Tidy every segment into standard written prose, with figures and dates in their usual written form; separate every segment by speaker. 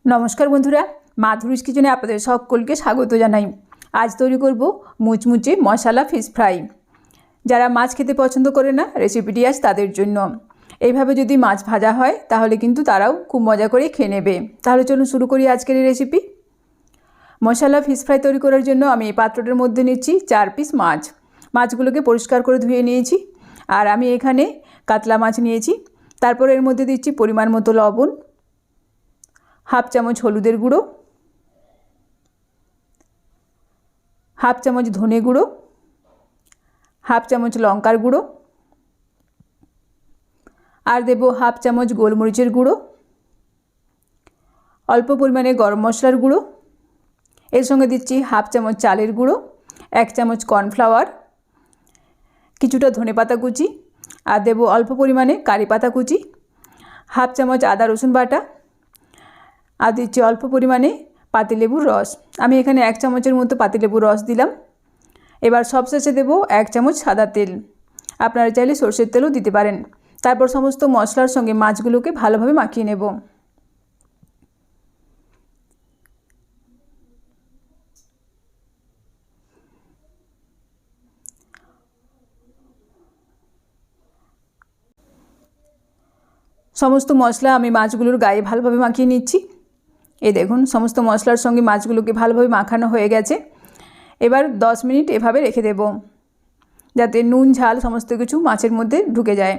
Speaker 1: নমস্কার বন্ধুরা, মাধুরীস কিচেনে আপনাদের সকলকে স্বাগত জানাই। আজ তৈরি করব মুচমুচে মশলা ফিশ ফ্রাই। যারা মাছ খেতে পছন্দ করে না, রেসিপিটি আজ তাদের জন্য। এইভাবে যদি মাছ ভাজা হয় তাহলে কিন্তু তারাও খুব মজা করে খেয়ে নেবে। তাহলে চলুন শুরু করি আজকের এই রেসিপি। মশলা ফিশ ফ্রাই তৈরি করার জন্য আমি এই পাত্রটার মধ্যে নিচ্ছি 4 পিস মাছ। মাছগুলোকে পরিষ্কার করে ধুয়ে নিয়েছি। আর আমি এখানে কাতলা মাছ নিয়েছি। তারপর এর মধ্যে দিচ্ছি পরিমাণ মতো লবণ, হাফ চামচ হলুদের গুঁড়ো, হাফ চামচ ধনে গুঁড়ো, হাফ চামচ লঙ্কার গুঁড়ো, আর দেব হাফ চামচ গোলমরিচের গুঁড়ো, অল্প পরিমাণে গরম মশলার গুঁড়ো, এর সঙ্গে দিচ্ছি হাফ চামচ চালের গুঁড়ো, 1 চামচ কর্নফ্লাওয়ার, কিছুটা ধনেপাতা কুচি, আর দেব অল্প পরিমাণে কারি পাতা কুচি, হাফ চামচ আদা রসুন বাটা, আর দিচ্ছি অল্প পরিমাণে পাতিলেবুর রস। আমি এখানে 1 চামচের মতো পাতিলেবুর রস দিলাম। এবার সবশেষে দেব 1 চামচ সাদা তেল। আপনারা চাইলে সরষের তেলও দিতে পারেন। তারপর সমস্ত মশলার সঙ্গে মাছগুলোকে ভালোভাবে মাখিয়ে নেব। সমস্ত মশলা আমি মাছগুলোর গায়ে ভালোভাবে মাখিয়ে নিচ্ছি। এই দেখুন, সমস্ত মশলার সঙ্গে মাছগুলোকে ভালোভাবে মাখানো হয়ে গেছে। এবার 10 মিনিট এভাবে রেখে দেব, যাতে নুন ঝাল সমস্ত কিছু মাছের মধ্যে ঢুকে যায়।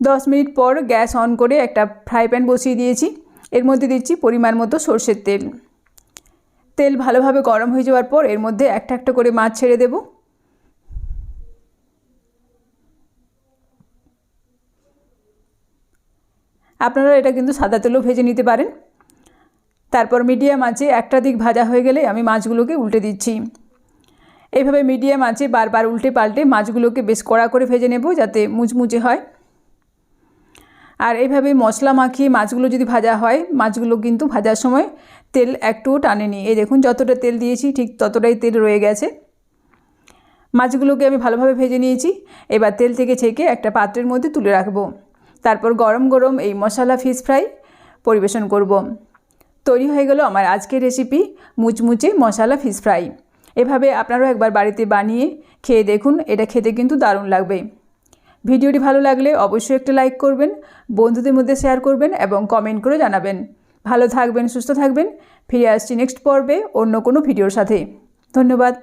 Speaker 1: 10 মিনিট পর গ্যাস অন করে একটা ফ্রাই প্যান বসিয়ে দিয়েছি। এর মধ্যে দিচ্ছি পরিমাণ মতো সরষের তেল। তেল ভালোভাবে গরম হয়ে যাওয়ার পর এর মধ্যে একটা একটা করে মাছ ছেড়ে দেব। আপনারা এটা কিন্তু সাদা তেলও ভেজে নিতে পারেন। তারপর মিডিয়াম আঁচে একটা দিক ভাজা হয়ে গেলে আমি মাছগুলোকে উল্টে দিচ্ছি। এইভাবে মিডিয়াম আঁচে বারবার উল্টে পাল্টে মাছগুলোকে বেশ কড়া করে ভেজে নেব, যাতে মুচমুচে হয়। আর এইভাবে মশলা মাখিয়ে মাছগুলো যদি ভাজা হয়, মাছগুলো কিন্তু ভাজার সময় তেল একটুও টানেনি। এই দেখুন, যতটা তেল দিয়েছি ঠিক ততটাই তেল রয়ে গেছে। মাছগুলোকে আমি ভালোভাবে ভেজে নিয়েছি। এবার তেল থেকে ছেঁকে একটা পাত্রের মধ্যে তুলে রাখবো। তারপর গরম গরম এই মশলা ফিশ ফ্রাই পরিবেশন করব। তৈরি হয়ে গেল আমার আজকের রেসিপি মুচমুচে মশলা ফিশ ফ্রাই। এভাবে আপনারাও একবার বাড়িতে বানিয়ে খেয়ে দেখুন, এটা খেতে কিন্তু দারুণ লাগবে। ভিডিওটি ভালো লাগলে অবশ্যই একটা লাইক করবেন, বন্ধুদের মধ্যে শেয়ার করবেন এবং কমেন্ট করে জানাবেন। ভালো থাকবেন, সুস্থ থাকবেন। ফিরে আসছি নেক্সট পর্বে অন্য কোনো ভিডিওর সাথে। ধন্যবাদ।